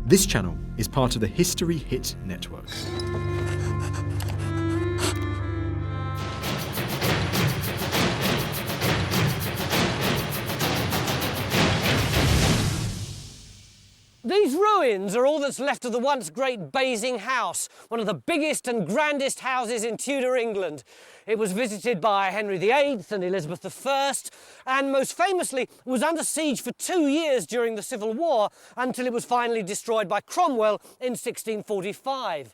This channel is part of the History Hit network. These ruins are all that's left of the once great Basing House, one of the biggest and grandest houses in Tudor England. It was visited by Henry VIII and Elizabeth I, and most famously was under siege for 2 years during the Civil War until it was finally destroyed by Cromwell in 1645.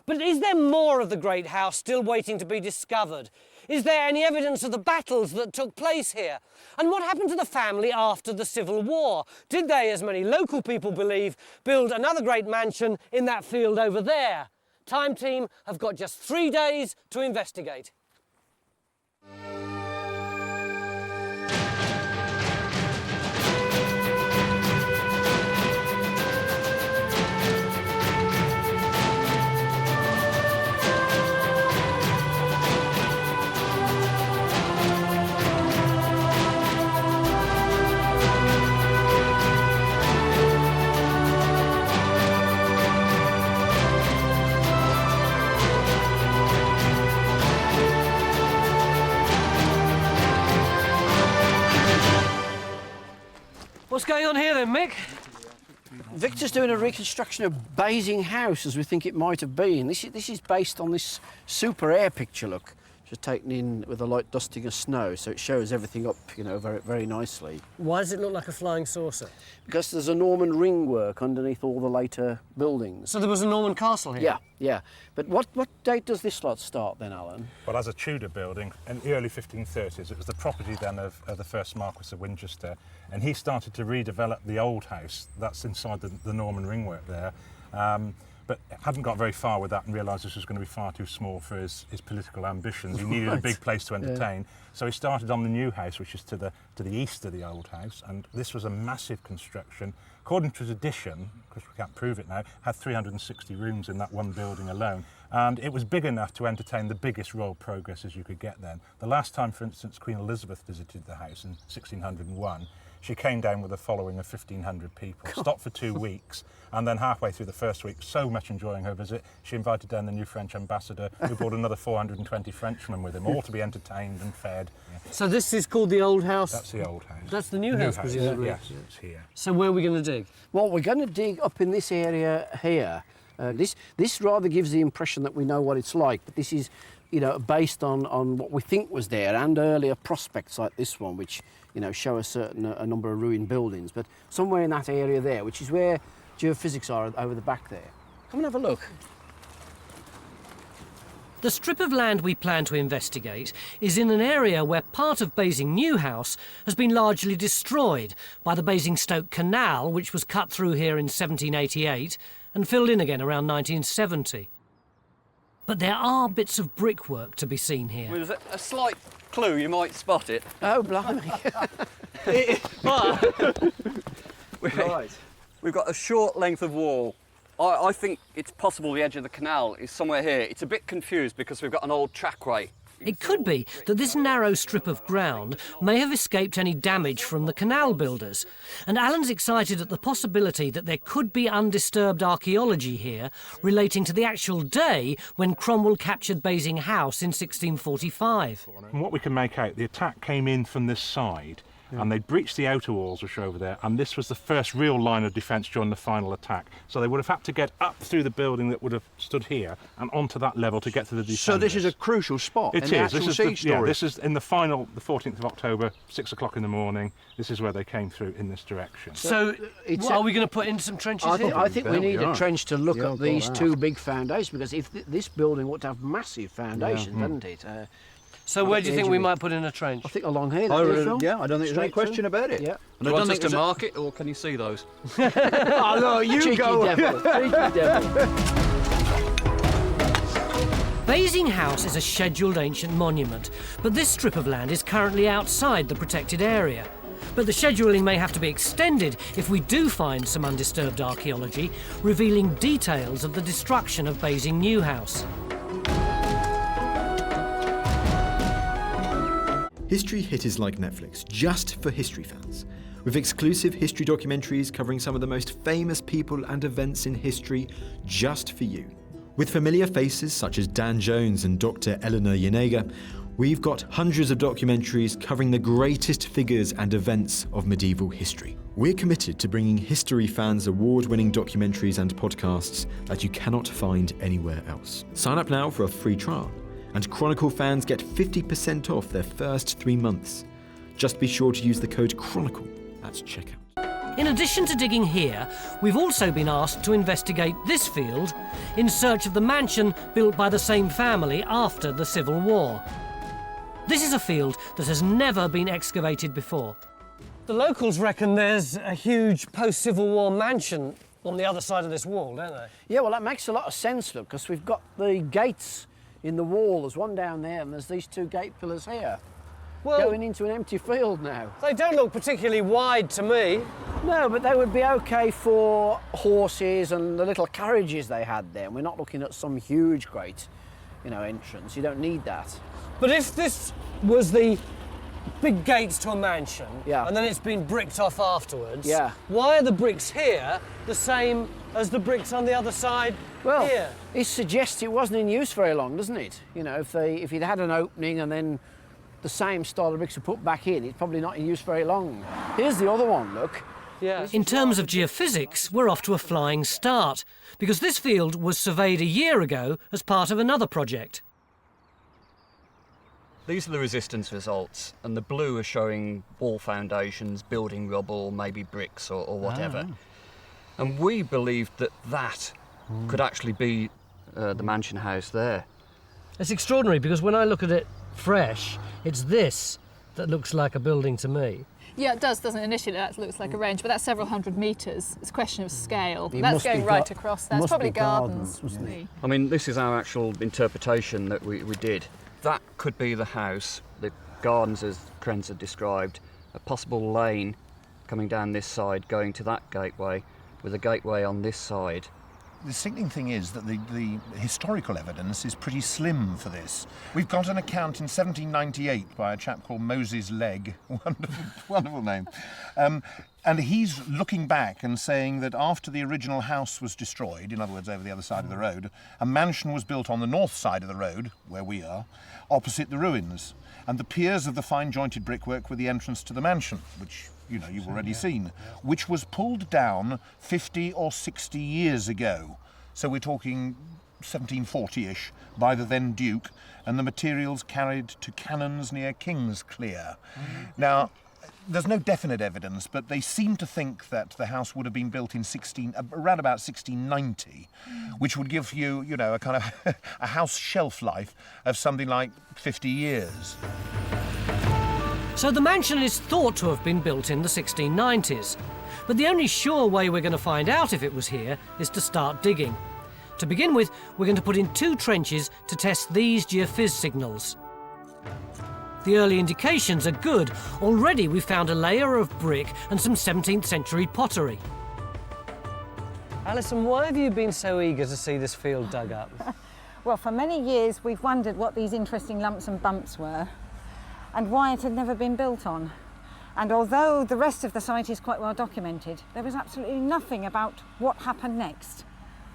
But is there more of the great house still waiting to be discovered? Is there any evidence of the battles that took place here? And what happened to the family after the Civil War? Did they, as many local people believe, build another great mansion in that field over there? Time Team have got just 3 days to investigate. What's going on here then, Mick? Victor's doing a reconstruction of Basing House as we think it might have been. This is based on this super air picture, look. Just taken in with a light dusting of snow, so it shows everything up, you know, very, very nicely. Why does it look like a flying saucer? Because there's a Norman ring work underneath all the later buildings. So there was a Norman castle here? Yeah, yeah. But what date does this lot start then, Alan? Well, as a Tudor building, in the early 1530s, it was the property then of the first Marquis of Winchester, and he started to redevelop the old house that's inside the Norman ring work there. But hadn't got very far with that and realised this was going to be far too small for his political ambitions. He needed a big place to entertain. Yeah. So he started on the new house, which is to the east of the old house, and this was a massive construction. According to tradition, because we can't prove it now, had 360 rooms in that one building alone. And it was big enough to entertain the biggest royal progresses you could get then. The last time, for instance, Queen Elizabeth visited the house in 1601, she came down with a following of 1,500 people, stopped for 2 weeks, and then halfway through the first week, so much enjoying her visit, she invited down the new French ambassador, who brought another 420 Frenchmen with him, all to be entertained and fed. Yeah. So this is called the old house? That's the old house. That's the new house, presumably? Yes, it's here. So where are we going to dig? Well, we're going to dig up in this area here. This rather gives the impression that we know what it's like, but this is, you know, based on what we think was there and earlier prospects like this one, which, you know, show a number of ruined buildings. But somewhere in that area there, which is where geophysics are over the back there. Come and have a look. The strip of land we plan to investigate is in an area where part of Basing New House has been largely destroyed by the Basingstoke Canal, which was cut through here in 1788 and filled in again around 1970. But there are bits of brickwork to be seen here. Well, there's a slight clue, you might spot it. Oh, blimey. Right. We've got a short length of wall. I think it's possible the edge of the canal is somewhere here. It's a bit confused because we've got an old trackway. It could be that this narrow strip of ground may have escaped any damage from the canal builders, and Alan's excited at the possibility that there could be undisturbed archaeology here relating to the actual day when Cromwell captured Basing House in 1645. From what we can make out, the attack came in from this side, and they breached the outer walls, which are over there, and this was the first real line of defence during the final attack. So they would have had to get up through the building that would have stood here and onto that level to get to the defenders. So this is a crucial spot in the actual siege story? Yeah, this is in the final, the 14th of October, 6 o'clock in the morning. This is where they came through in this direction. So are we going to put in some trenches here? I think we need a trench to look at these two big foundations, because if this building ought to have massive foundations, doesn't it? So where do you think we might put in a trench? I think along here. Yeah, I don't think there's any question about it. Yeah. Do you want us to mark it, or can you see those? Oh, no, you Cheeky go. devil. Cheeky devil. Basing House is a scheduled ancient monument, but this strip of land is currently outside the protected area. But the scheduling may have to be extended if we do find some undisturbed archaeology, revealing details of the destruction of Basing New House. History Hit is like Netflix, just for history fans. with exclusive history documentaries covering some of the most famous people and events in history just for you. With familiar faces such as Dan Jones and Dr. Eleanor Yanega, we've got hundreds of documentaries covering the greatest figures and events of medieval history. We're committed to bringing history fans award-winning documentaries and podcasts that you cannot find anywhere else. Sign up now for a free trial, and Chronicle fans get 50% off their first 3 months. Just be sure to use the code Chronicle at checkout. In addition to digging here, we've also been asked to investigate this field in search of the mansion built by the same family after the Civil War. This is a field that has never been excavated before. The locals reckon there's a huge post-Civil War mansion on the other side of this wall, don't they? Yeah, well, that makes a lot of sense, look, because we've got the gates in the wall. There's one down there and there's these 2 gate pillars here. Well, going into an empty field now. They don't look particularly wide to me. No, but they would be okay for horses and the little carriages they had there. We're not looking at some huge, great, entrance. You don't need that. But if this was the big gates to a mansion, yeah, and then it's been bricked off afterwards, yeah, why are the bricks here the same as the bricks on the other side here? It suggests it wasn't in use very long, doesn't it? If you'd had an opening and then the same style of bricks are put back in, it's probably not in use very long. Here's the other one, look. Yeah. In terms of geophysics, we're off to a flying start, because this field was surveyed a year ago as part of another project. These are the resistance results, and the blue are showing wall foundations, building rubble, maybe bricks or whatever. And we believed that could actually be the mansion house there. It's extraordinary, because when I look at it fresh, it's this that looks like a building to me. Yeah, it does, doesn't it? Initially that looks like a range, but that's several hundred metres. It's a question of scale. That's going right across there. It's probably gardens. I mean, this is our actual interpretation that we did. That could be the house, the gardens as Krenz had described, a possible lane coming down this side going to that gateway, with a gateway on this side. The sickening thing is that the historical evidence is pretty slim for this. We've got an account in 1798 by a chap called Moses Legg, wonderful name, and he's looking back and saying that after the original house was destroyed, in other words over the other side of the road, a mansion was built on the north side of the road, where we are, opposite the ruins, and the piers of the fine jointed brickwork were the entrance to the mansion, which you've already seen, which was pulled down 50 or 60 years ago. So we're talking 1740-ish by the then Duke, and the materials carried to cannons near Kingsclear. Now, there's no definite evidence, but they seem to think that the house would have been built in around about 1690, which would give you, a kind of a house shelf life of something like 50 years. So the mansion is thought to have been built in the 1690s. But the only sure way we're going to find out if it was here is to start digging. To begin with, we're going to put in 2 trenches to test these geophys signals. The early indications are good. Already we've found a layer of brick and some 17th century pottery. Alison, why have you been so eager to see this field dug up? Well, for many years we've wondered what these interesting lumps and bumps were and why it had never been built on. And although the rest of the site is quite well documented, there was absolutely nothing about what happened next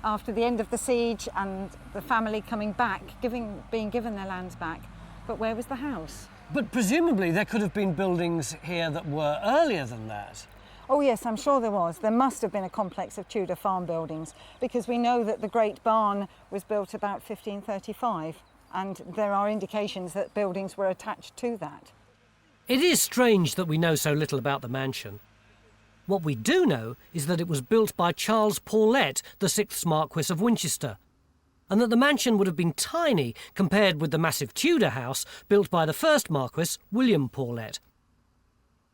after the end of the siege and the family coming back, being given their lands back. But where was the house? But presumably there could have been buildings here that were earlier than that. Oh yes, I'm sure there was. There must have been a complex of Tudor farm buildings, because we know that the Great Barn was built about 1535, and there are indications that buildings were attached to that. It is strange that we know so little about the mansion. What we do know is that it was built by Charles Paulet, the 6th Marquess of Winchester, and that the mansion would have been tiny compared with the massive Tudor house built by the 1st Marquess, William Paulet.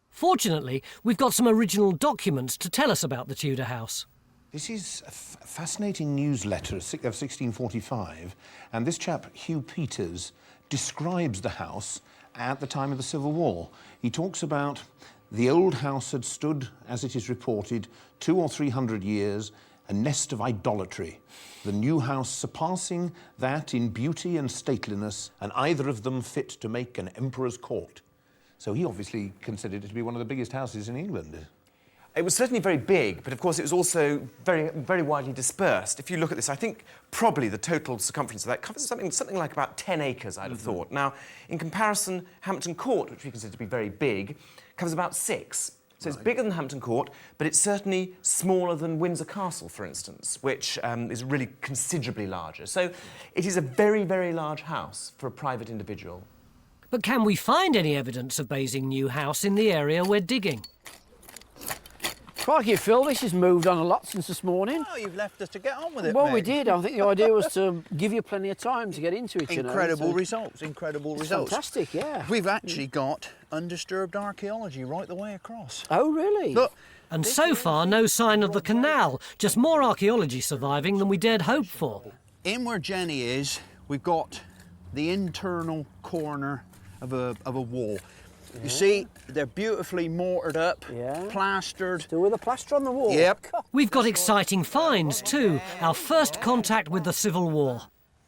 Fortunately, we've got some original documents to tell us about the Tudor house. This is a fascinating newsletter of 1645, and this chap, Hugh Peters, describes the house at the time of the Civil War. He talks about the old house had stood, as it is reported, 200 or 300 years, a nest of idolatry, the new house surpassing that in beauty and stateliness, and either of them fit to make an emperor's court. So he obviously considered it to be one of the biggest houses in England. It was certainly very big, but of course it was also very, very widely dispersed. If you look at this, I think probably the total circumference of that covers something like about 10 acres, I'd have thought. Now, in comparison, Hampton Court, which we consider to be very big, covers about 6. So it's bigger than Hampton Court, but it's certainly smaller than Windsor Castle, for instance, which is really considerably larger. So it is a very, very large house for a private individual. But can we find any evidence of Basing New House in the area we're digging? Crikey, Phil, this has moved on a lot since this morning. Oh, you've left us to get on with it, Well, mate. we did. I think the idea was to give you plenty of time to get into it, Incredible you know. results, incredible results. Fantastic, yeah. We've actually got undisturbed archaeology right the way across. Oh, really? Look. And so far, no sign of the canal, just more archaeology surviving than we dared hope for. In where Jenny is, we've got the internal corner of a wall. You see, they're beautifully mortared up, plastered. Still with the plaster on the wall? Yep. We've got exciting finds too. Our first contact with the Civil War.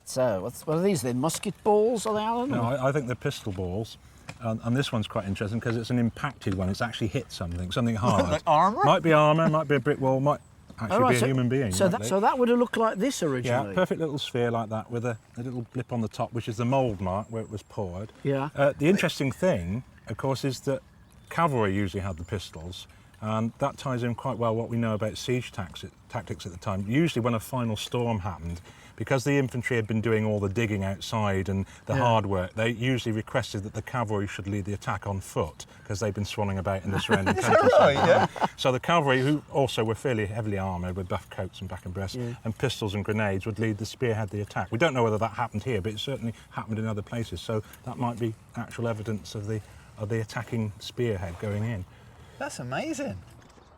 So, what are these then? Musket balls, are they, Alan? No, I think they're pistol balls. And this one's quite interesting because it's an impacted one. It's actually hit something hard. Like armour? Might be armour, might be a brick wall, might actually be a human being. So that would have looked like this originally? Yeah, perfect little sphere like that with a little blip on the top, which is the mould mark where it was poured. Yeah. The interesting thing, of course, is that cavalry usually had the pistols, and that ties in quite well what we know about siege tactics at the time. Usually when a final storm happened, because the infantry had been doing all the digging outside and the hard work, they usually requested that the cavalry should lead the attack on foot, because they'd been swanning about in the surrounding countryside. Right, yeah. So the cavalry, who also were fairly heavily armoured with buff coats and back and breasts, and pistols and grenades, would lead the spearhead the attack. We don't know whether that happened here, but it certainly happened in other places, so that might be actual evidence of the attacking spearhead going in. That's amazing.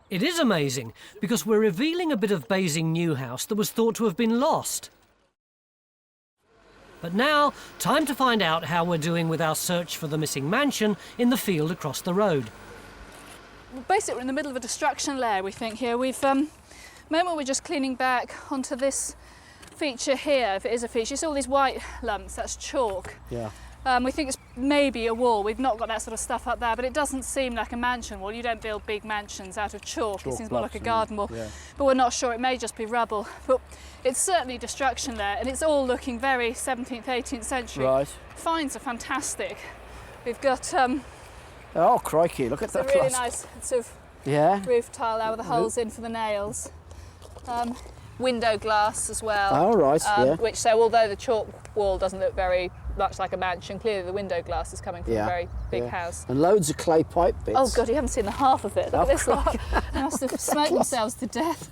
It is amazing, because we're revealing a bit of Basing New House that was thought to have been lost. But now, time to find out how we're doing with our search for the missing mansion in the field across the road. Well, basically, we're in the middle of a destruction layer, we think, here. We've, moment we're just cleaning back onto this feature here, if it is a feature. You see all these white lumps, that's chalk. Yeah. We think it's maybe a wall. We've not got that sort of stuff up there, but it doesn't seem like a mansion wall. You don't build big mansions out of chalk. It seems more like a garden wall. Yeah. But we're not sure. It may just be rubble. But it's certainly destruction there, and it's all looking very 17th, 18th century. Right. Finds are fantastic. We've got oh, crikey, look at that. a really nice sort of roof tile there with the holes in for the nails. Window glass as well. Oh, right, Which, so although the chalk wall doesn't look very much like a mansion, clearly the window glass is coming from a very big house. And loads of clay pipe bits. Oh God, you haven't seen the half of it. Look at this lot. They must have smoked themselves to death.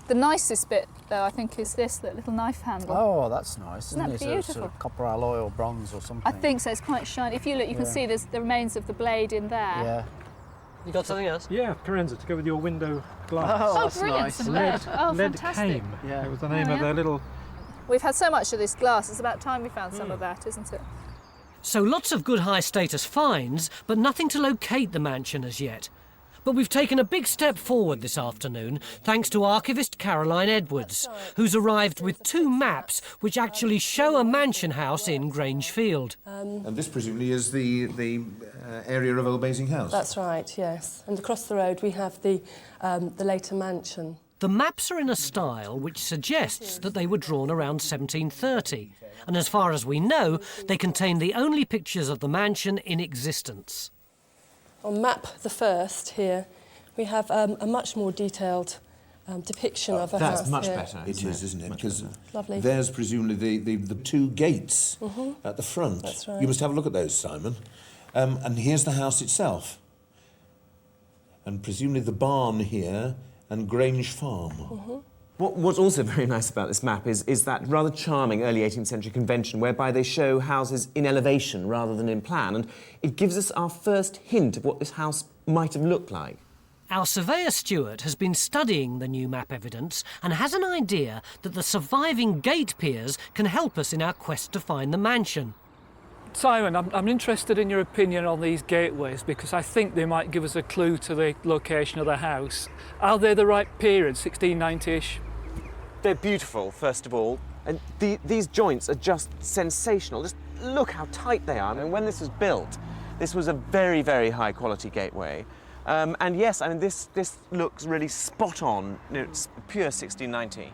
The nicest bit, though, I think, is this little knife handle. Oh, that's nice. Isn't that beautiful? Sort of copper alloy or bronze or something. I think so. It's quite shiny. If you look, you can see there's the remains of the blade in there. Yeah. You got something else? Yeah, Carenza, to go with your window glass. Oh, brilliant! Nice. Some lead. Oh, lead fantastic. came. Yeah. It was the name of their little... We've had so much of this glass, it's about time we found some of that, isn't it? So lots of good high-status finds, but nothing to locate the mansion as yet. But we've taken a big step forward this afternoon, thanks to archivist Caroline Edwards, who's arrived with 2 maps which actually show a mansion house in Grange Field. And this presumably is the area of Old Basing House? That's right, yes. And across the road we have the later mansion. The maps are in a style which suggests that they were drawn around 1730, and as far as we know, they contain the only pictures of the mansion in existence. On map the first here, we have a much more detailed depiction of a house. That's much here. better. It is, isn't it? Because lovely. There's presumably the 2 gates at the front. That's right. You must have a look at those, Simon. And here's the house itself. And presumably the barn here and Grange Farm. What's also very nice about this map is that rather charming early 18th century convention whereby they show houses in elevation rather than in plan, and it gives us our first hint of what this house might have looked like. Our surveyor Stuart has been studying the new map evidence and has an idea that the surviving gate piers can help us in our quest to find the mansion. Simon, I'm interested in your opinion on these gateways because I think they might give us a clue to the location of the house. Are they the right period, 1690-ish? They're beautiful, first of all, and these joints are just sensational. Just look how tight they are. I mean, when this was built, This was a very, very high quality gateway. And yes, I mean, this looks really spot on. You know, it's pure 1690.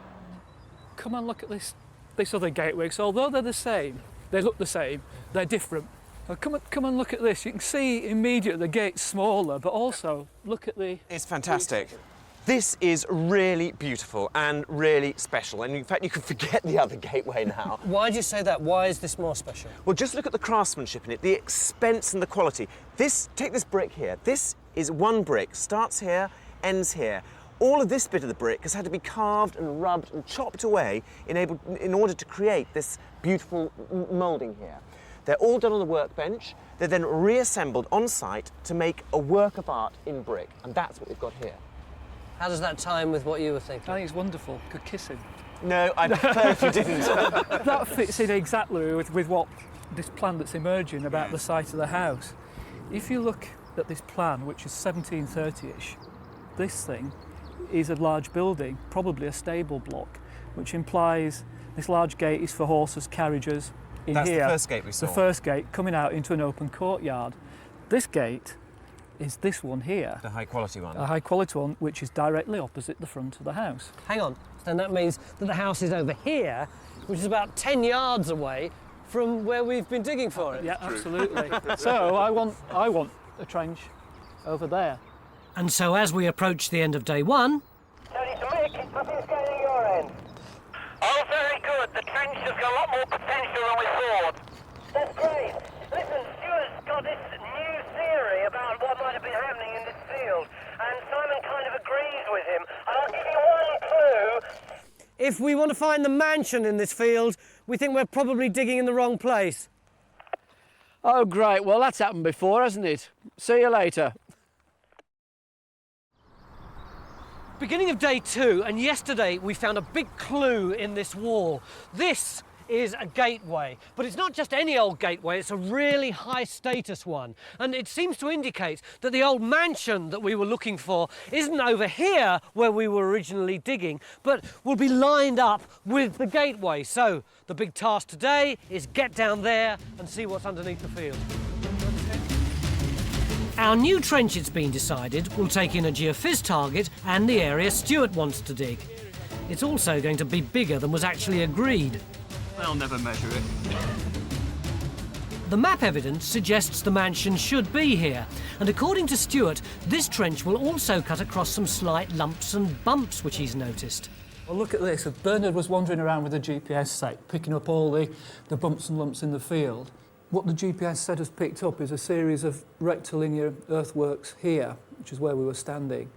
Come and look at this other gateway. So although they're the same, they look the same, they're different. Come and look at this. You can see immediately the gate's smaller, but also look at the... It's fantastic. This is really beautiful and really special. And in fact, you can forget the other gateway now. Why do you say that? Why is this more special? Well, just look at the craftsmanship in it, the expense and the quality. Take this brick here. This is one brick, starts here, ends here. All of this bit of the brick has had to be carved and rubbed and chopped away in order to create this beautiful moulding here. They're all done on the workbench. They're then reassembled on site to make a work of art in brick, and that's what we've got here. How does that tie in with what you were thinking? I think it's wonderful. Could kiss him. No, I'd prefer if you didn't. That fits in exactly with what this plan that's emerging about the site of the house. If you look at this plan, which is 1730-ish, this thing is a large building, probably a stable block, which implies this large gate is for horses, carriages. That's the first gate we saw. The first gate coming out into an open courtyard. This gate is this one here. The high quality one. A high quality one, which is directly opposite the front of the house. Hang on, then that means that the house is over here, which is about 10 yards away from where we've been digging for it. Yeah, absolutely. So I want a trench over there. And so as we approach the end of day one... Tony, to Mick, nothing's going on your end. Oh, very good. The trench has got a lot more potential than we thought. That's great. Listen, Stuart's got this new theory about what might have been happening in this field, and Simon kind of agrees with him. I'll give you one clue. If we want to find the mansion in this field, we think we're probably digging in the wrong place. Oh, great. Well, that's happened before, hasn't it? See you later. Beginning of day 2, and yesterday we found a big clue in this wall. This is a gateway, but it's not just any old gateway, it's a really high status one. And it seems to indicate that the old mansion that we were looking for isn't over here where we were originally digging, but will be lined up with the gateway. So the big task today is get down there and see what's underneath the field. Our new trench, it's been decided, will take in a geophys target and the area Stuart wants to dig. It's also going to be bigger than was actually agreed. They'll never measure it. The map evidence suggests the mansion should be here, and according to Stuart, this trench will also cut across some slight lumps and bumps which he's noticed. Well, look at this. Bernard was wandering around with a GPS set, picking up all the bumps and lumps in the field. What the GPS set has picked up is a series of rectilinear earthworks here, which is where we were standing,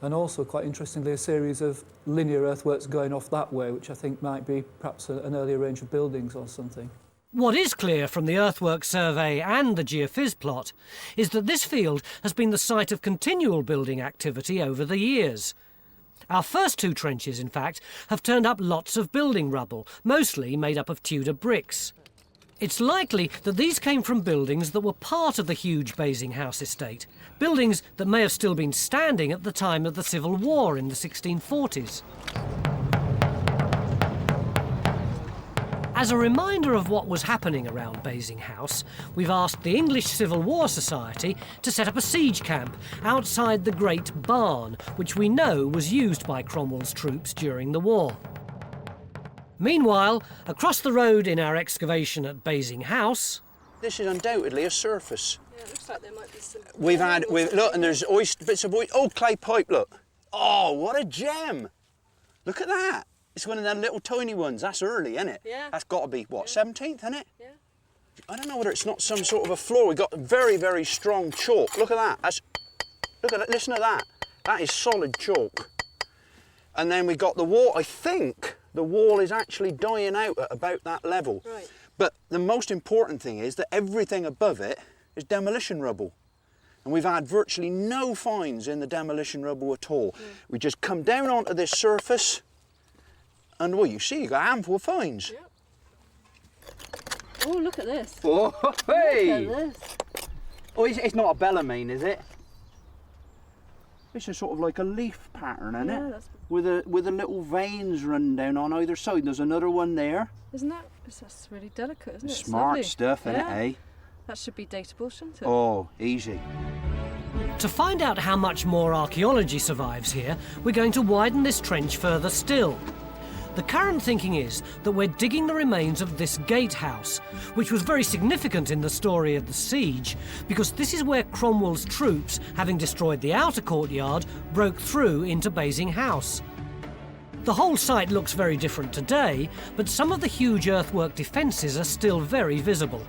and also, quite interestingly, a series of linear earthworks going off that way, which I think might be perhaps an earlier range of buildings or something. What is clear from the earthwork survey and the geophys plot is that this field has been the site of continual building activity over the years. Our first 2 trenches, in fact, have turned up lots of building rubble, mostly made up of Tudor bricks. It's likely that these came from buildings that were part of the huge Basing House estate, buildings that may have still been standing at the time of the Civil War in the 1640s. As a reminder of what was happening around Basing House, we've asked the English Civil War Society to set up a siege camp outside the Great Barn, which we know was used by Cromwell's troops during the war. Meanwhile, across the road in our excavation at Basing House... This is undoubtedly a surface. Yeah, it looks like there might be some... Look, and there's bits of oh, clay pipe, look. Oh, what a gem. Look at that. It's one of them little tiny ones. That's early, isn't it? Yeah. That's got to be, what, 17th, isn't it? Yeah. I don't know whether it's not some sort of a floor. We've got very, very strong chalk. Look at that. Look at it, listen to that. That is solid chalk. And then we got the wall. I think the wall is actually dying out at about that level. Right. But the most important thing is that everything above it is demolition rubble. And we've had virtually no finds in the demolition rubble at all. Yeah. We just come down onto this surface and, well, you see, you've got a handful of finds. Yep. Oh, look at this. Oh, hey! Look at this. Oh, it's not a Bellarmine, is it? It's a sort of like a leaf pattern, isn't it? That's... With the little veins run down on either side. There's another one there. Isn't that? That's really delicate, isn't it? Smart it's stuff, isn't it, eh? That should be dateable, shouldn't it? Oh, easy. To find out how much more archaeology survives here, we're going to widen this trench further still. The current thinking is that we're digging the remains of this gatehouse, which was very significant in the story of the siege, because this is where Cromwell's troops, having destroyed the outer courtyard, broke through into Basing House. The whole site looks very different today, but some of the huge earthwork defences are still very visible.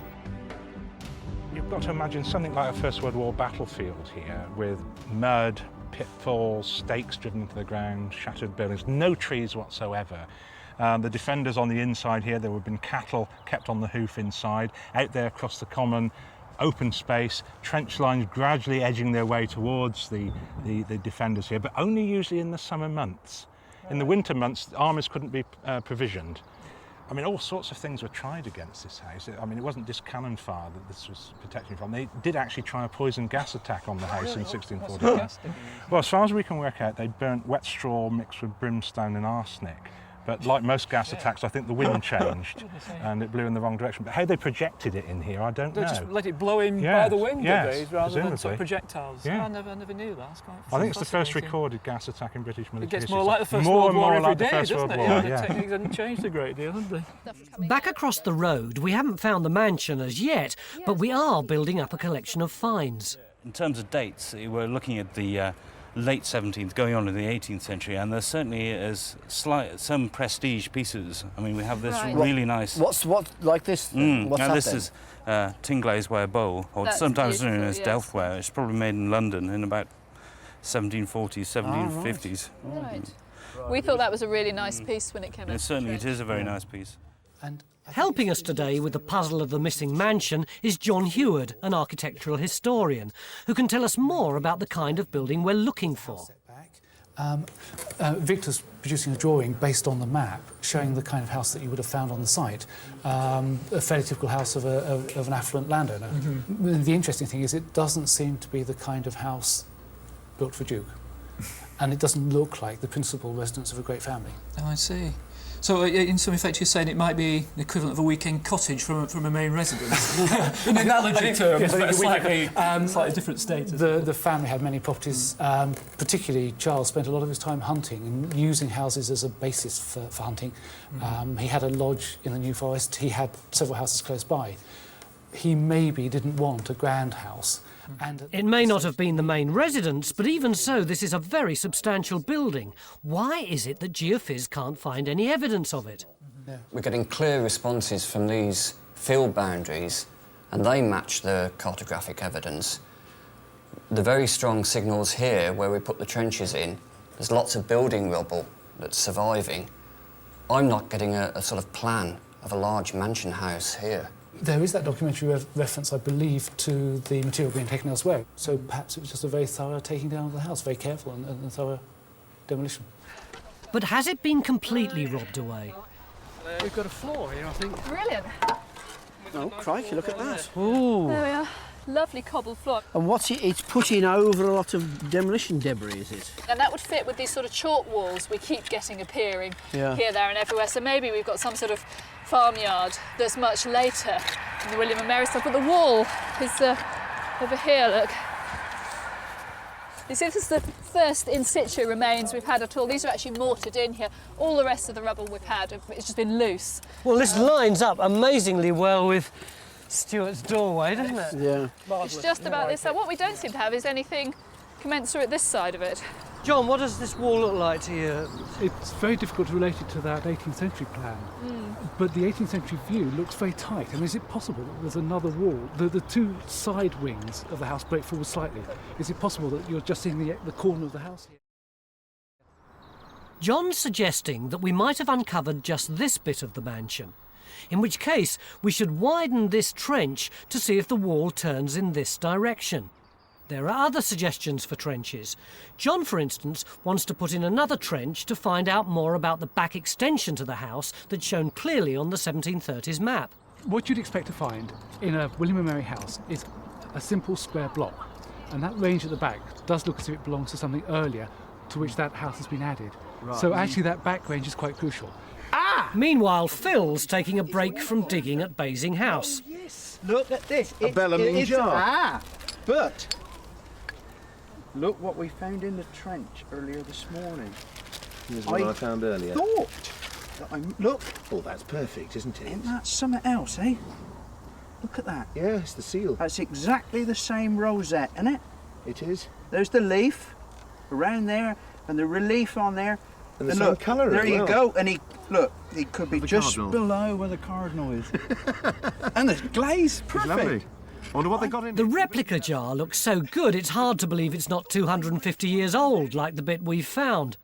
You've got to imagine something like a First World War battlefield here, with mud, pitfalls, stakes driven into the ground, shattered buildings, no trees whatsoever. The defenders on the inside here, there would have been cattle kept on the hoof inside. Out there across the common, open space, trench lines gradually edging their way towards the defenders here, but only usually in the summer months. In the winter months, armies couldn't be provisioned. I mean, all sorts of things were tried against this house. I mean, it wasn't just cannon fire that this was protecting from. They did actually try a poison gas attack on the house in 1648. Well, as far as we can work out, they burnt wet straw mixed with brimstone and arsenic. But like most gas attacks, I think the wind changed and it blew in the wrong direction. But how they projected it in here, I don't know. They just let it blow in by the wind, did they, rather than sort of projectiles? Yeah. I never knew that. It's quite I think it's the first recorded gas attack in British military history. It gets more like the First World War every day, doesn't it? Yeah. The techniques haven't changed a great deal, have they? Back across the road, we haven't found the mansion as yet, but we are building up a collection of finds. In terms of dates, we're looking at the late 17th, going on in the 18th century, and there certainly is some prestige pieces. I mean, we have this really nice... What, like this? What's now that this then? is Tingley's ware bowl, or That's sometimes known as yes. Delftware. It's probably made in London in about 1740s, 1750s. Right. We thought that was a really nice piece when it came out. Certainly it is a very nice piece. Helping us today with the puzzle of the missing mansion is John Heward, an architectural historian, who can tell us more about the kind of building we're looking for. Victor's producing a drawing based on the map showing the kind of house that you would have found on the site, a fairly typical house of an affluent landowner. Mm-hmm. The interesting thing is it doesn't seem to be the kind of house built for Duke, and it doesn't look like the principal residence of a great family. Oh, I see. So, in some effect, you're saying it might be the equivalent of a weekend cottage from a main residence. In analogy terms, yes, but slightly different status. The family had many properties, particularly Charles spent a lot of his time hunting and using houses as a basis for hunting. He had a lodge in the New Forest, he had several houses close by. He maybe didn't want a grand house. It may not have been the main residence, but even so, this is a very substantial building. Why is it that Geophys can't find any evidence of it? We're getting clear responses from these field boundaries, and they match the cartographic evidence. The very strong signals here, where we put the trenches in, there's lots of building rubble that's surviving. I'm not getting a sort of plan of a large mansion house here. There is that documentary reference, I believe, to the material being taken elsewhere. So perhaps it was just a very thorough taking down of the house, very careful and thorough demolition. But has it been completely robbed away? We've got a floor here, I think. Brilliant. Oh, crikey, look at that. Ooh. There we are. Lovely cobbled floor. And what's it? It's putting over a lot of demolition debris, is it? And that would fit with these sort of chalk walls we keep getting appearing Yeah. here, there and everywhere. So maybe we've got some sort of farmyard that's much later than the William and Mary stuff. But the wall is over here, look. You see, this is the first in situ remains we've had at all. These are actually mortared in here. All the rest of the rubble we've had, it's just been loose. Well, this lines up amazingly well with Stuart's doorway, doesn't it? Yeah. It's just about this side. What we don't seem to have is anything commensurate this side of it. John, what does this wall look like to you? It's very difficult to relate it to that 18th century plan, but the 18th century view looks very tight. I mean, is it possible that there's another wall? The two side wings of the house break forward slightly. Is it possible that you're just seeing the corner of the house here? John's suggesting that we might have uncovered just this bit of the mansion, in which case we should widen this trench to see if the wall turns in this direction. There are other suggestions for trenches. John, for instance, wants to put in another trench to find out more about the back extension to the house that's shown clearly on the 1730s map. What you'd expect to find in a William and Mary house is a simple square block, and that range at the back does look as if it belongs to something earlier to which that house has been added. Right. So actually that back range is quite crucial. Meanwhile, Phil's taking a break from digging at Basing House. Yes. Look at this. A bellowing jar. But look what we found in the trench earlier this morning. Here's what I found earlier. Thought that look. Oh, that's perfect, isn't it? Isn't that something else, eh? Look at that. Yeah, it's the seal. That's exactly the same rosette, isn't it? It is. There's the leaf around there, and the relief on there. And the same colour as There you well. go. And he could be The just cardinal. below where the cardinal is. And the glaze, perfect. Lovely. I wonder what they got in. The replica jar looks so good it's hard to believe it's not 250 years old like the bit we've found.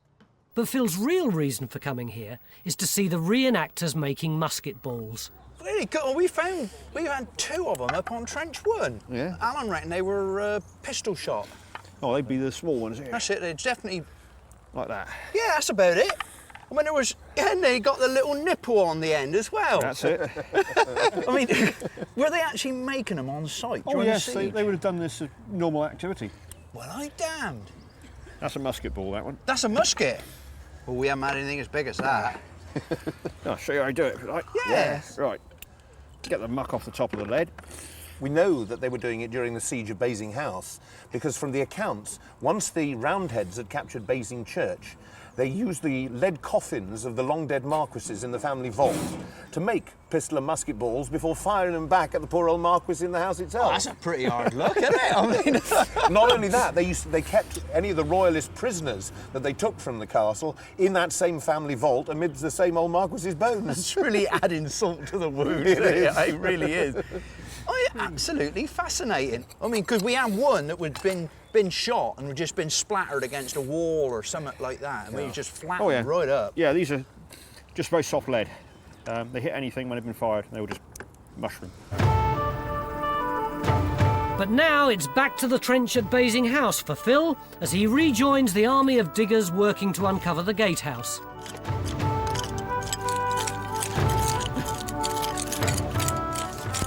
But Phil's real reason for coming here is to see the reenactors making musket balls. Really good. We had 2 of them up on Trench 1. Yeah. Alan reckoned they were pistol shot. Oh, they'd be the small ones here. That's it. They're definitely Like that. Yeah, that's about it. I mean, and they got the little nipple on the end as well. That's it. I mean, were they actually making them on site? Oh yes, they would have done this as normal activity. Well, I damned. That's a musket ball, that one. That's a musket. Well, we haven't had anything as big as that. I'll show you how I do it, if you like. Yes. Right. Get the muck off the top of the lead. We know that they were doing it during the siege of Basing House because from the accounts, once the Roundheads had captured Basing Church, they used the lead coffins of the long-dead marquises in the family vault to make pistol and musket balls before firing them back at the poor old marquis in the house itself. Oh, that's a pretty hard look, isn't it? I mean, not only that, they kept any of the royalist prisoners that they took from the castle in that same family vault amidst the same old marquis's bones. It's really adding salt to the wound. It really is. Oh, yeah, absolutely fascinating. I mean, because we had one that had been shot and had just been splattered against a wall or something like that, and we just flattened right up. Yeah, these are just very soft lead. They hit anything when they've been fired, they will just mushroom. But now it's back to the trench at Basing House for Phil as he rejoins the army of diggers working to uncover the gatehouse.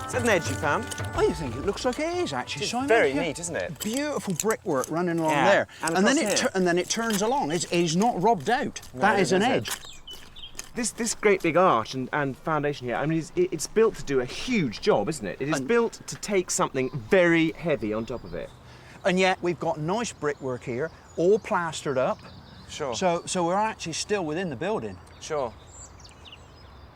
Is that an edge you found? I think it looks like it is actually. It's Simon. very Yeah. neat, isn't it? Beautiful brickwork running along Yeah, there, and then across here. and then it turns along. It's not robbed out. No, that is an isn't. edge. This great big arch and foundation here, I mean, it's built to do a huge job, isn't it? It is built to take something very heavy on top of it. And yet we've got nice brickwork here, all plastered up. Sure. So we're actually still within the building. Sure.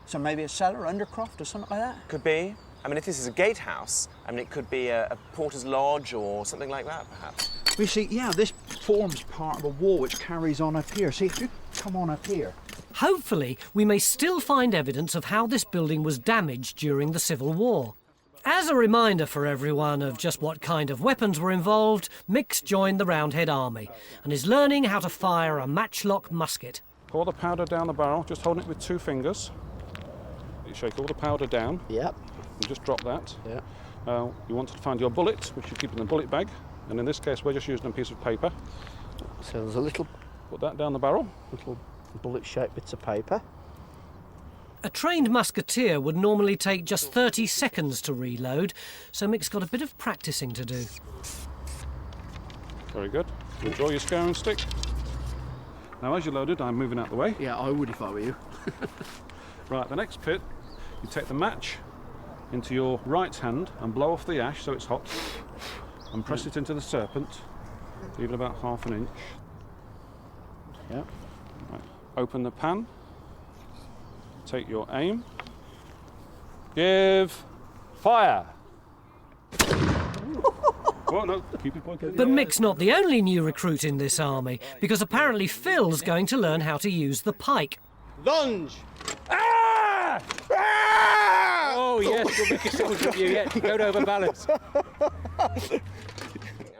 So maybe a cellar, undercroft, or something like that. Could be. I mean, if this is a gatehouse, I mean, it could be a porter's lodge or something like that, perhaps. We see, yeah, this forms part of a wall which carries on up here. See, if you come on up here. Hopefully, we may still find evidence of how this building was damaged during the Civil War. As a reminder for everyone of just what kind of weapons were involved, Mick's joined the Roundhead Army and is learning how to fire a matchlock musket. Pour the powder down the barrel, just holding it with 2 fingers. You shake all the powder down. Yep. And just drop that. Yeah. You want to find your bullet, which you keep in the bullet bag. And in this case, we're just using a piece of paper. So there's a little... Put that down the barrel. Little bullet-shaped bits of paper. A trained musketeer would normally take just 30 seconds to reload, so Mick's got a bit of practicing to do. Very good. Enjoy your scouring stick. Now, as you're loaded, I'm moving out the way. Yeah, I would if I were you. Right, the next bit, you take the match into your right hand and blow off the ash so it's hot, and press it into the serpent, even about ½ inch. Yeah. Right. Open the pan, take your aim, give fire. Oh, no, keep it pointed. But Mick's not the only new recruit in this army, because apparently Phil's going to learn how to use the pike. Lunge! Ah! Ah! Oh yes, we'll make a soldier of you yet. Don't overbalance.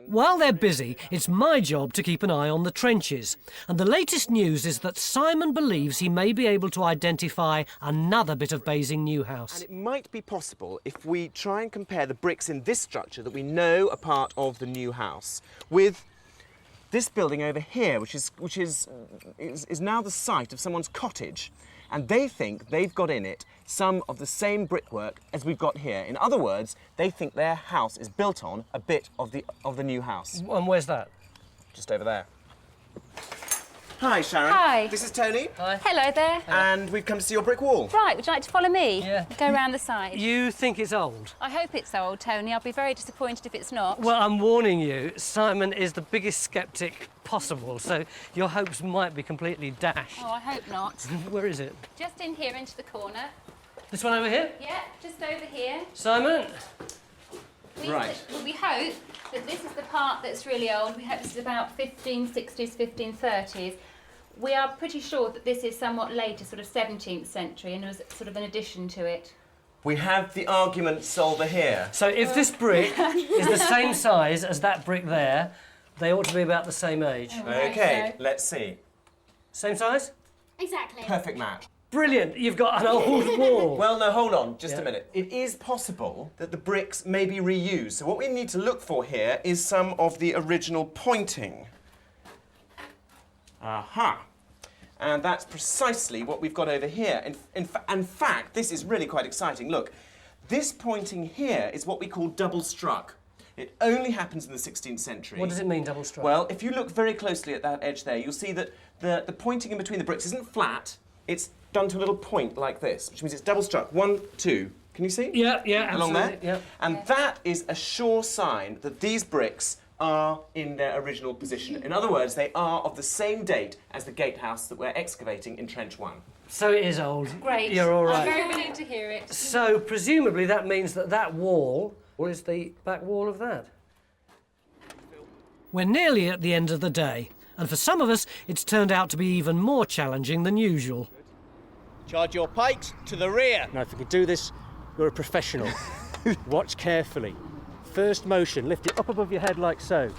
While they're busy, it's my job to keep an eye on the trenches. And the latest news is that Simon believes he may be able to identify another bit of Basing New House. And it might be possible if we try and compare the bricks in this structure that we know are part of the new house with this building over here, which is now the site of someone's cottage. And they think they've got in it some of the same brickwork as we've got here. In other words, they think their house is built on a bit of the new house. And where's that? Just over there. Hi, Sharon. Hi. This is Tony. Hi. Hello there. And we've come to see your brick wall. Right, would you like to follow me? Yeah. Go round the side. You think it's old? I hope it's old, Tony. I'll be very disappointed if it's not. Well, I'm warning you, Simon is the biggest sceptic possible, so your hopes might be completely dashed. Oh, I hope not. Where is it? Just in here, into the corner. This one over here? Yeah, just over here. Simon? We hope that this is the part that's really old. We hope this is about 1560s, 1530s. We are pretty sure that this is somewhat later, sort of 17th century, and there was sort of an addition to it. We have the argument solver here. So if this brick is the same size as that brick there, they ought to be about the same age. OK, let's see. Same size? Exactly. Perfect match. Brilliant, you've got an old wall. Well, no, hold on, just a minute. It is possible that the bricks may be reused. So what we need to look for here is some of the original pointing. Aha. And that's precisely what we've got over here. In fact, this is really quite exciting. Look, this pointing here is what we call double struck. It only happens in the 16th century. What does it mean, double struck? Well, if you look very closely at that edge there, you'll see that the pointing in between the bricks isn't flat. It's done to a little point like this, which means it's double struck. 1, 2. Can you see? Yeah, Along absolutely. there? Yeah. And that is a sure sign that these bricks are in their original position. In other words, they are of the same date as the gatehouse that we're excavating in Trench 1. So it is old. Great. You're all right. I'm very willing to hear it. So presumably that means that that wall is the back wall of that. We're nearly at the end of the day, and for some of us it's turned out to be even more challenging than usual. Charge your pikes to the rear. Now, if you can do this, you're a professional. Watch carefully. First motion, lift it up above your head like so.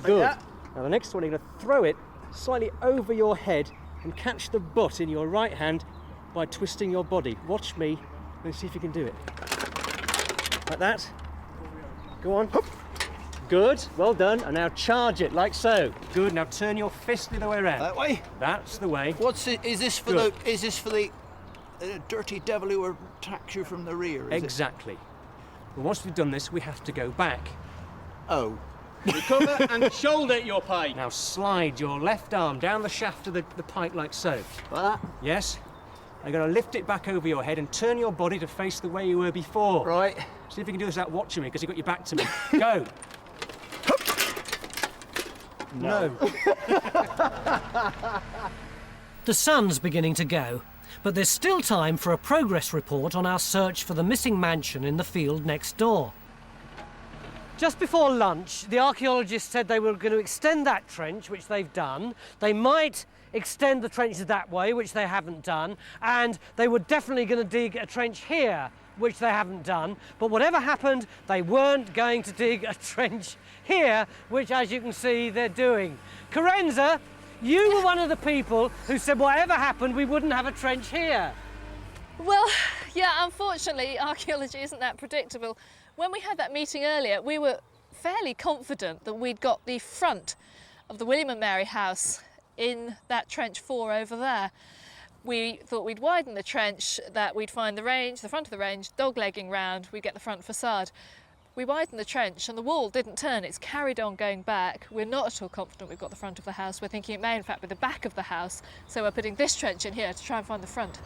Good. Like that. Now, the next one, you're going to throw it slightly over your head and catch the butt in your right hand by twisting your body. Watch me and see if you can do it. Like that. Go on. Good. Well done. And now charge it like so. Good. Now turn your fist the other way around. That way? That's the way. What's it? Is this for Good. the? Is this for the dirty devil who attacks you from the rear? Is Exactly. But once we've done this, we have to go back. Oh. Recover and shoulder your pike. Now slide your left arm down the shaft of the pike like so. Like that? Yes. You're going to lift it back over your head and turn your body to face the way you were before. Right. See if you can do this without watching me, because you've got your back to me. Go. No. The sun's beginning to go, but there's still time for a progress report on our search for the missing mansion in the field next door. Just before lunch, the archaeologists said they were going to extend that trench, which they've done. They might extend the trenches that way, which they haven't done, and they were definitely going to dig a trench here, which they haven't done. But whatever happened, they weren't going to dig a trench here, which, as you can see, they're doing. Carenza, you were one of the people who said whatever happened, we wouldn't have a trench here. Well, yeah, unfortunately, archaeology isn't that predictable. When we had that meeting earlier, we were fairly confident that we'd got the front of the William and Mary house in that trench 4 over there. We thought we'd widen the trench, that we'd find the range, the front of the range, dog-legging round, we'd get the front facade. We widened the trench and the wall didn't turn, it's carried on going back. We're not at all confident we've got the front of the house. We're thinking it may in fact be the back of the house, so we're putting this trench in here to try and find the front.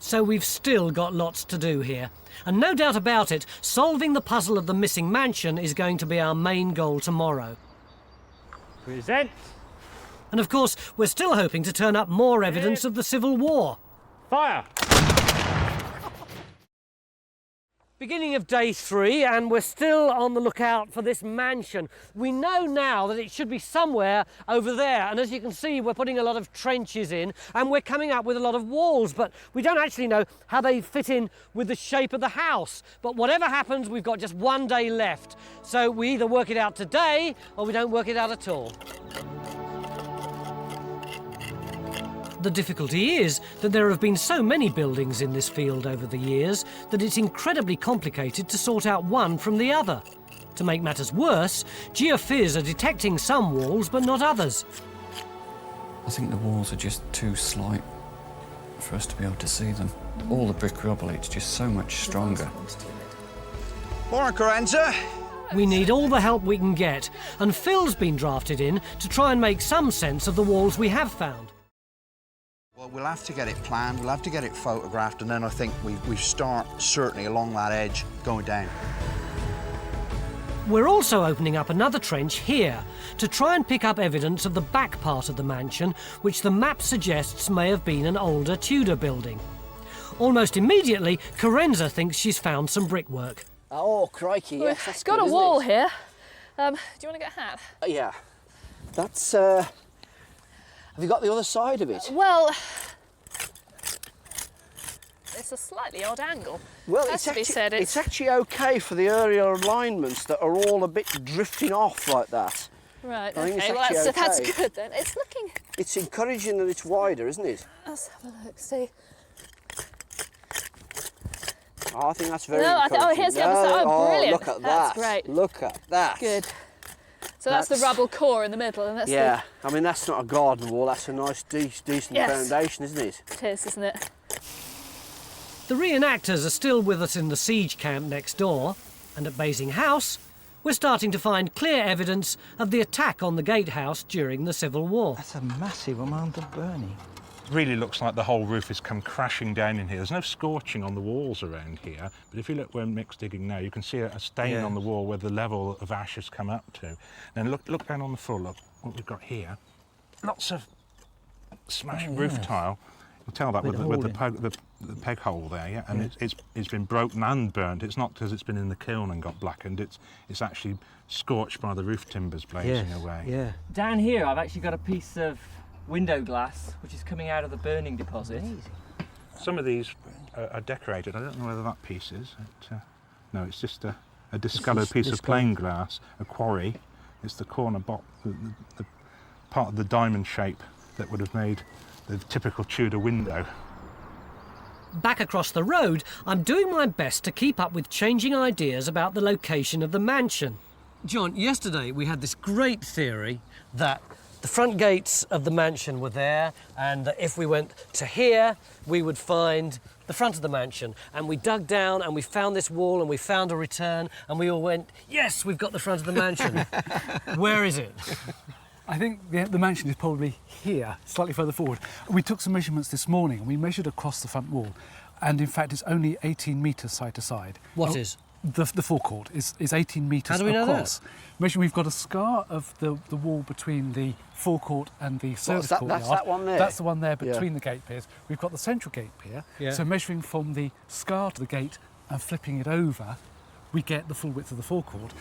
So we've still got lots to do here. And no doubt about it, solving the puzzle of the missing mansion is going to be our main goal tomorrow. Present. And of course, we're still hoping to turn up more evidence of the Civil War. Fire! Beginning of day 3, and we're still on the lookout for this mansion. We know now that it should be somewhere over there, and as you can see, we're putting a lot of trenches in, and we're coming up with a lot of walls, but we don't actually know how they fit in with the shape of the house. But whatever happens, we've got just one day left. So we either work it out today, or we don't work it out at all. The difficulty is that there have been so many buildings in this field over the years that it's incredibly complicated to sort out one from the other. To make matters worse, geophys are detecting some walls but not others. I think the walls are just too slight for us to be able to see them. All the brick rubble, it's just so much stronger. Morning, Carenza. We need all the help we can get, and Phil's been drafted in to try and make some sense of the walls we have found. Well, we'll have to get it planned, we'll have to get it photographed, and then I think we start certainly along that edge going down. We're also opening up another trench here to try and pick up evidence of the back part of the mansion, which the map suggests may have been an older Tudor building. Almost immediately, Carenza thinks she's found some brickwork. Oh, crikey, yes, that's We've got good, a isn't wall it? here. Do you want to get a hat? Yeah. That's, have you got the other side of it? Well, it's a slightly odd angle. Well, Has to be said. it's actually okay for the earlier alignments that are all a bit drifting off like that. Right, I think it's okay, well actually that's okay. good then. It's looking... It's encouraging that it's wider, isn't it? Let's have a look, see. Oh, I think that's very No, encouraging. here's the other side. Oh, brilliant. Look at That's that. great. Look at that. Good. So that's the rubble core in the middle, and that's Yeah, I mean, that's not a garden wall, that's a nice, decent Yes. foundation, isn't it? It is, isn't it? The reenactors are still with us in the siege camp next door, and at Basing House, we're starting to find clear evidence of the attack on the gatehouse during the Civil War. That's a massive amount of burning. Really looks like the whole roof has come crashing down in here. There's no scorching on the walls around here, but if you look where Mick's digging now, you can see a stain on the wall where the level of ash has come up to. Then look down on the floor, look what we've got here. Lots of smashed roof tile. You'll tell that with the peg hole there, yeah? And it's been broken and burnt. It's not because it's been in the kiln and got blackened, it's actually scorched by the roof timbers blazing away. Yeah. Down here I've actually got a piece of window glass which is coming out of the burning deposit. Amazing. Some of these are decorated. I don't know whether that piece is. No, it's just a discoloured piece of plain glass, a quarry. It's the corner the part of the diamond shape that would have made the typical Tudor window. Back across the road, I'm doing my best to keep up with changing ideas about the location of the mansion. John, yesterday we had this great theory that the front gates of the mansion were there, and that if we went to here, we would find the front of the mansion. And we dug down and we found this wall and we found a return, and we all went, yes, we've got the front of the mansion. Where is it? I think the mansion is probably here, slightly further forward. We took some measurements this morning and we measured across the front wall, and in fact it's only 18 metres side to side. What is? The forecourt is 18 metres across. How do we know that? We've got a scar of the wall between the forecourt and the service courtyard. That's that one there? That's the one there between the gate piers. We've got the central gate pier. Yeah. So measuring from the scar to the gate and flipping it over, we get the full width of the forecourt.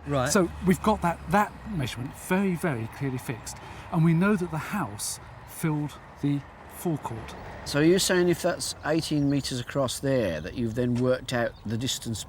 Right. So we've got that measurement very, very clearly fixed. And we know that the house filled the forecourt. So you're saying if that's 18 metres across there, that you've then worked out the distance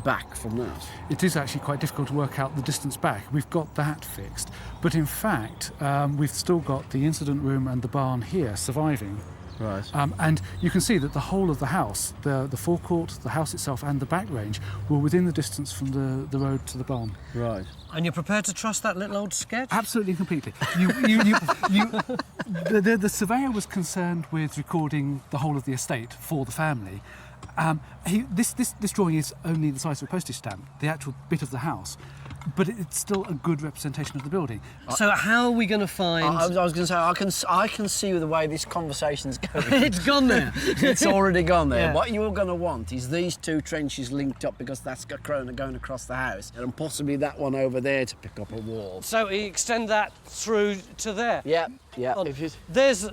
back from that? It is actually quite difficult to work out the distance back. We've got that fixed. But in fact, we've still got the incident room and the barn here surviving. Right. And you can see that the whole of the house, the forecourt, the house itself and the back range were within the distance from the road to the barn. Right. And you're prepared to trust that little old sketch? Absolutely and completely. The surveyor was concerned with recording the whole of the estate for the family. This drawing is only the size of a postage stamp, the actual bit of the house, but it's still a good representation of the building. So how are we going to find... I was going to say, I can see the way this conversation's going. It's gone there. It's already gone there. Yeah. What you're going to want is these two trenches linked up, because that's got Corona going across the house, and possibly that one over there to pick up a wall. So we extend that through to there? Yeah. There's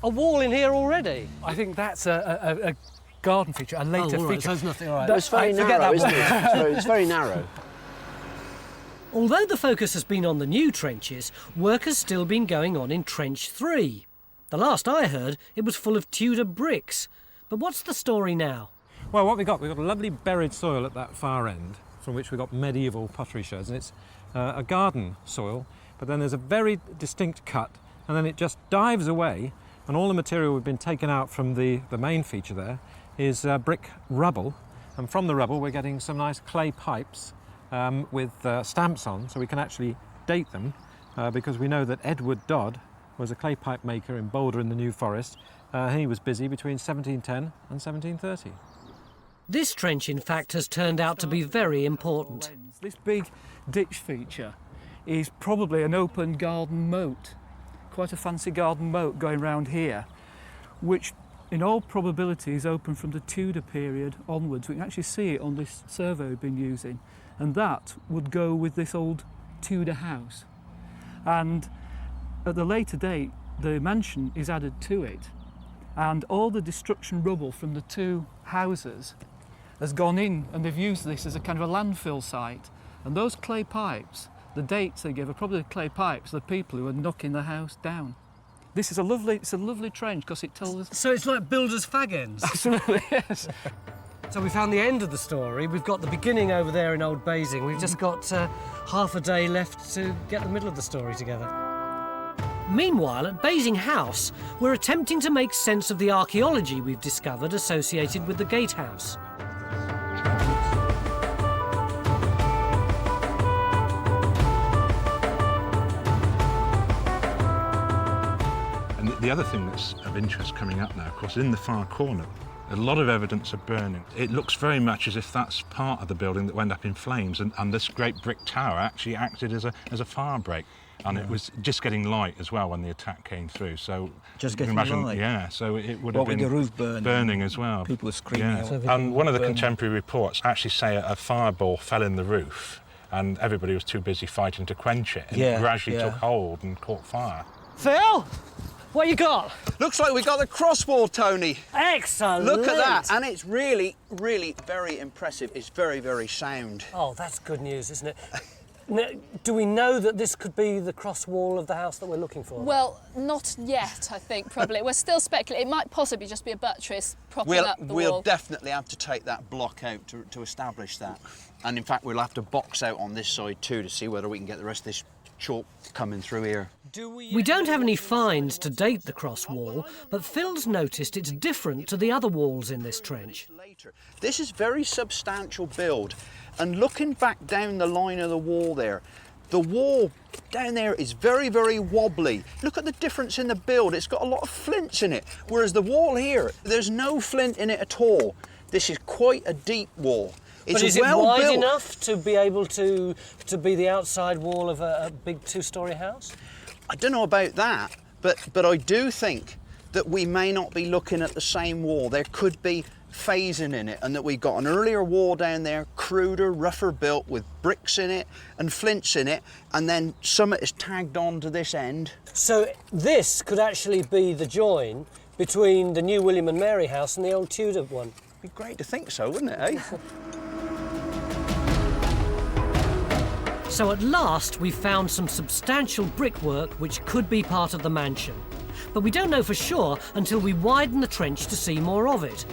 a wall in here already. I think that's a garden feature, a later all right, feature. so it's nothing, all right. It's very narrow, isn't it? It's very narrow. Although the focus has been on the new trenches, work has still been going on in Trench 3. The last I heard, it was full of Tudor bricks. But what's the story now? Well, what we've got a lovely buried soil at that far end, from which we've got medieval pottery sherds, and it's a garden soil, but then there's a very distinct cut, and then it just dives away, and all the material we've been taken out from the main feature there is brick rubble, and from the rubble we're getting some nice clay pipes with stamps on, so we can actually date them, because we know that Edward Dodd was a clay pipe maker in Boulder in the New Forest. He was busy between 1710 and 1730. This trench, in fact, has turned out to be very important. This big ditch feature is probably an open garden moat, quite a fancy garden moat going round here, which in all probability is open from the Tudor period onwards. We can actually see it on this survey we've been using, and that would go with this old Tudor house. And at the later date, the mansion is added to it, and all the destruction rubble from the two houses has gone in, and they've used this as a kind of a landfill site. And those clay pipes, the dates they give are probably the clay pipes of the people who are knocking the house down. This is a lovely trench because it tells us... So it's like builders' fag ends? Absolutely, yes. So we found the end of the story. We've got the beginning over there in Old Basing. We've just got half a day left to get the middle of the story together. Meanwhile, at Basing House, we're attempting to make sense of the archaeology we've discovered associated with the gatehouse. And the other thing that's of interest coming up now, of course, in the far corner, a lot of evidence of burning. It looks very much as if that's part of the building that went up in flames, and this great brick tower actually acted as a fire break. And it was just getting light as well when the attack came through. So just you can getting imagine, light. yeah. So it would have been the roof burning as well. People were screaming. Yeah. And one of the contemporary reports actually say a fireball fell in the roof, and everybody was too busy fighting to quench it, and it gradually took hold and caught fire. Phil, what you got? Looks like we got the cross wall, Tony. Excellent. Look at that, and it's really, really very impressive. It's very, very sound. Oh, that's good news, isn't it? Now, do we know that this could be the cross wall of the house that we're looking for? Well, not yet, I think, probably. We're still speculating. It might possibly just be a buttress propping up the wall. We'll definitely have to take that block out to establish that. And in fact, we'll have to box out on this side too to see whether we can get the rest of this chalk coming through here. We don't have any finds to date the cross wall, but Phil's noticed it's different to the other walls in this trench. This is very substantial build, and looking back down the line of the wall there, the wall down there is very, very wobbly. Look at the difference in the build. It's got a lot of flints in it, whereas the wall here, there's no flint in it at all. This is quite a deep wall. But is it wide enough to be able to be the outside wall of a big two-storey house? I don't know about that, but I do think that we may not be looking at the same wall. There could be phasing in it, and that we've got an earlier wall down there, cruder, rougher built, with bricks in it and flints in it, and then some is tagged on to this end. So this could actually be the join between the new William and Mary house and the old Tudor one. It'd be great to think so, wouldn't it, eh? So at last we've found some substantial brickwork which could be part of the mansion. But we don't know for sure until we widen the trench to see more of it.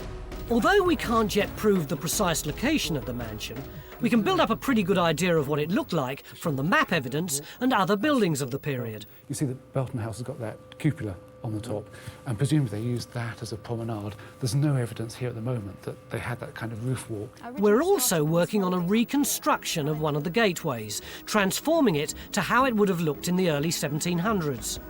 Although we can't yet prove the precise location of the mansion, we can build up a pretty good idea of what it looked like from the map evidence and other buildings of the period. You see that Belton House has got that cupola on the top, and presumably they used that as a promenade. There's no evidence here at the moment that they had that kind of roof walk. We're also working on a reconstruction of one of the gateways, transforming it to how it would have looked in the early 1700s.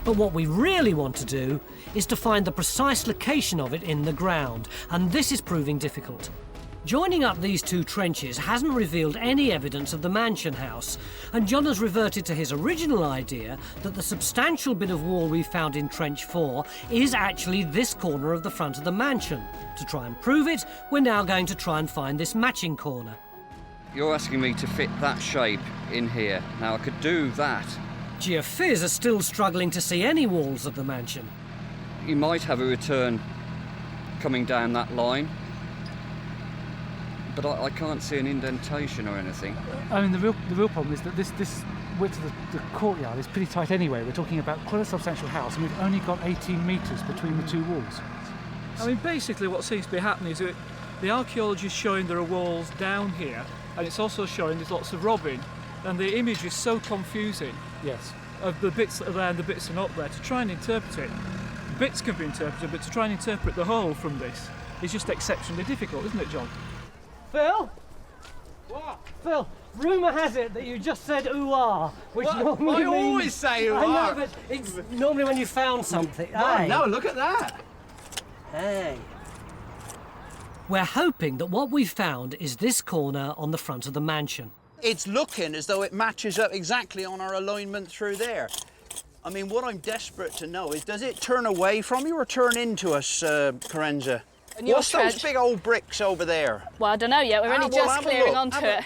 But what we really want to do is to find the precise location of it in the ground, and this is proving difficult. Joining up these two trenches hasn't revealed any evidence of the mansion house, and John has reverted to his original idea that the substantial bit of wall we found in Trench 4 is actually this corner of the front of the mansion. To try and prove it, we're now going to try and find this matching corner. You're asking me to fit that shape in here. Now, I could do that. Geophiz are still struggling to see any walls of the mansion. You might have a return coming down that line, but I can't see an indentation or anything. I mean, the real problem is that this width of the courtyard is pretty tight anyway. We're talking about quite a substantial house, and we've only got 18 metres between the two walls. I mean, basically what seems to be happening is that the archaeology is showing there are walls down here, and it's also showing there's lots of robbing, and the image is so confusing. Yes. Of the bits that are there and the bits that are not there. To try and interpret it, bits can be interpreted, but to try and interpret the whole from this is just exceptionally difficult, isn't it, John? Phil? What? Phil, Rumour has it that you just said ooh-ah, which normally I means... always say I ooh-ah. know, but it's normally when you found something. Oh, no, look at that. Hey. We're hoping that what we've found is this corner on the front of the mansion. It's looking as though it matches up exactly on our alignment through there. I mean, what I'm desperate to know is, does it turn away from you or turn into us, Carenza? And your What's trench? those big old bricks over there? Well, I don't know yet. We're only Ah, well, just have a clearing look, onto have a- it.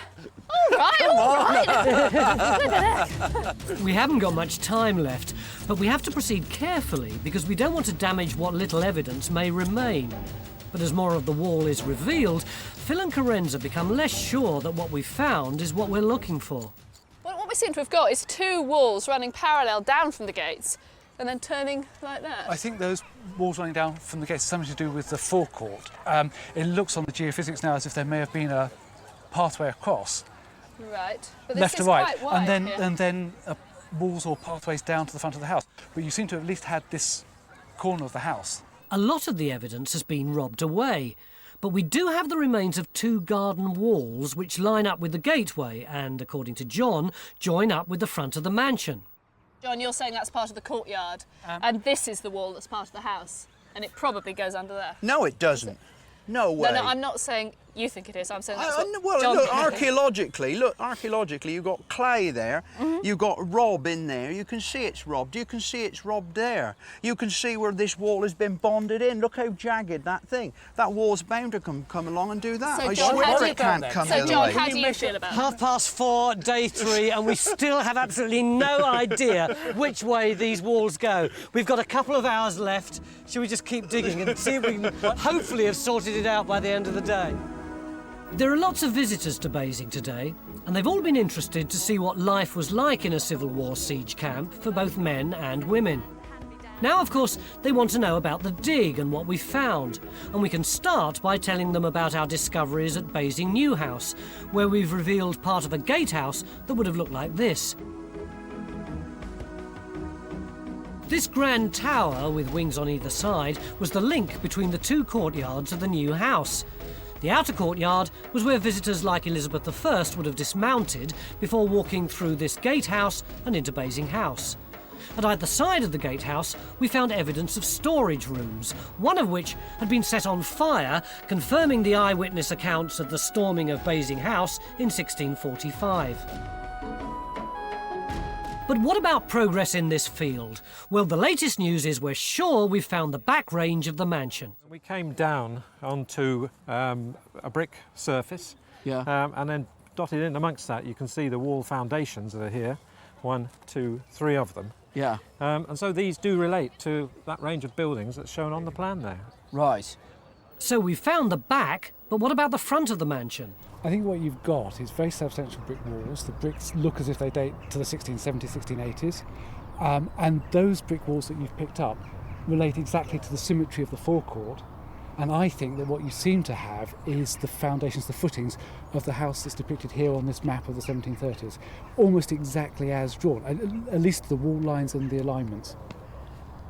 All right, all right. Look at that. We haven't got much time left, but we have to proceed carefully because we don't want to damage what little evidence may remain. But as more of the wall is revealed, Phil and Carenza become less sure that what we've found is what we're looking for. What we seem to have got is two walls running parallel down from the gates and then turning like that. I think those walls running down from the gates have something to do with the forecourt. It looks on the geophysics now as if there may have been a pathway across, Right. But this left is to right, quite wide and here. then walls or pathways down to the front of the house. But you seem to have at least had this corner of the house. A lot of the evidence has been robbed away, but we do have the remains of two garden walls which line up with the gateway and, according to John, join up with the front of the mansion. John, you're saying that's part of the courtyard, and this is the wall that's part of the house, and it probably goes under there. No, it doesn't. No way. No, I'm not saying you think it is. I'm saying that's what Well, John look, thinks. archaeologically, you've got clay there, you've got rob in there, you can see it's robbed, you can see it's robbed there. You can see where this wall has been bonded in. Look how jagged that thing. That wall's bound to come along and do that. So, I John, swear how do it you- can't come the So, other John, way. how do you feel about it? 4:30, day 3, and we still have absolutely no idea which way these walls go. We've got a couple of hours left. Shall we just keep digging and see if we can hopefully have sorted it out by the end of the day? There are lots of visitors to Basing today, and they've all been interested to see what life was like in a Civil War siege camp for both men and women. Now, of course, they want to know about the dig and what we found, and we can start by telling them about our discoveries at Basing New House, where we've revealed part of a gatehouse that would have looked like this. This grand tower, with wings on either side, was the link between the two courtyards of the new house. The outer courtyard was where visitors like Elizabeth I would have dismounted before walking through this gatehouse and into Basing House. At either side of the gatehouse, we found evidence of storage rooms, one of which had been set on fire, confirming the eyewitness accounts of the storming of Basing House in 1645. But what about progress in this field? Well, the latest news is we're sure we've found the back range of the mansion. We came down onto a brick surface, and then dotted in amongst that you can see the wall foundations that are here, 1, 2, 3 of them. Yeah. And so these do relate to that range of buildings that's shown on the plan there. Right. So we've found the back, but what about the front of the mansion? I think what you've got is very substantial brick walls. The bricks look as if they date to the 1670s, 1680s. And those brick walls that you've picked up relate exactly to the symmetry of the forecourt. And I think that what you seem to have is the foundations, the footings of the house that's depicted here on this map of the 1730s, almost exactly as drawn, at least the wall lines and the alignments.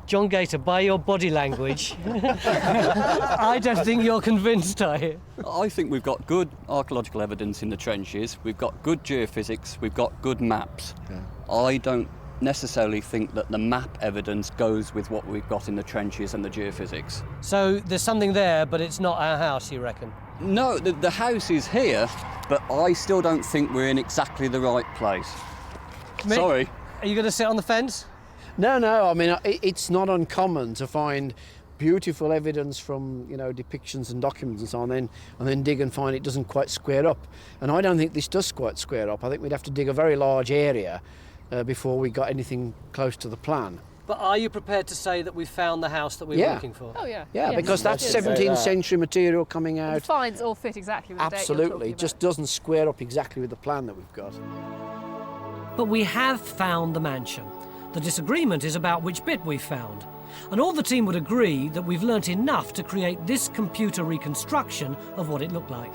John Gator, by your body language, I don't think you're convinced, are you? I think we've got good archaeological evidence in the trenches, we've got good geophysics, we've got good maps. I don't necessarily think that the map evidence goes with what we've got in the trenches and the geophysics. So there's something there, but it's not our house, you reckon? No, the house is here, but I still don't think we're in exactly the right place. Mick, Sorry. Are you going to sit on the fence? No, I mean, it's not uncommon to find beautiful evidence from, depictions and documents and so on, and then dig and find it doesn't quite square up. And I don't think this does quite square up. I think we'd have to dig a very large area before we got anything close to the plan. But are you prepared to say that we found the house that we were looking for? Oh, yeah. Yeah, because that's 17th century material coming out. The finds all fit exactly with the date you're Absolutely, talking about. just doesn't square up exactly with the plan that we've got. But we have found the mansion. The disagreement is about which bit we found. And all the team would agree that we've learnt enough to create this computer reconstruction of what it looked like.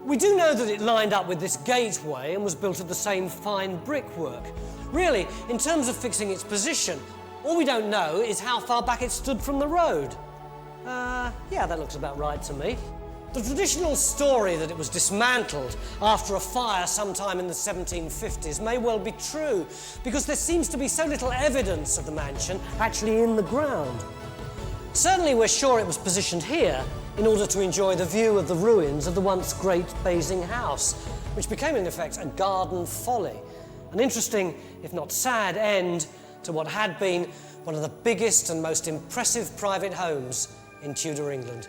We do know that it lined up with this gateway and was built of the same fine brickwork. Really, in terms of fixing its position, all we don't know is how far back it stood from the road. Yeah, that looks about right to me. The traditional story that it was dismantled after a fire sometime in the 1750s may well be true, because there seems to be so little evidence of the mansion actually in the ground. Certainly we're sure it was positioned here in order to enjoy the view of the ruins of the once great Basing house, which became in effect a garden folly. An interesting, if not sad, end to what had been one of the biggest and most impressive private homes in Tudor England.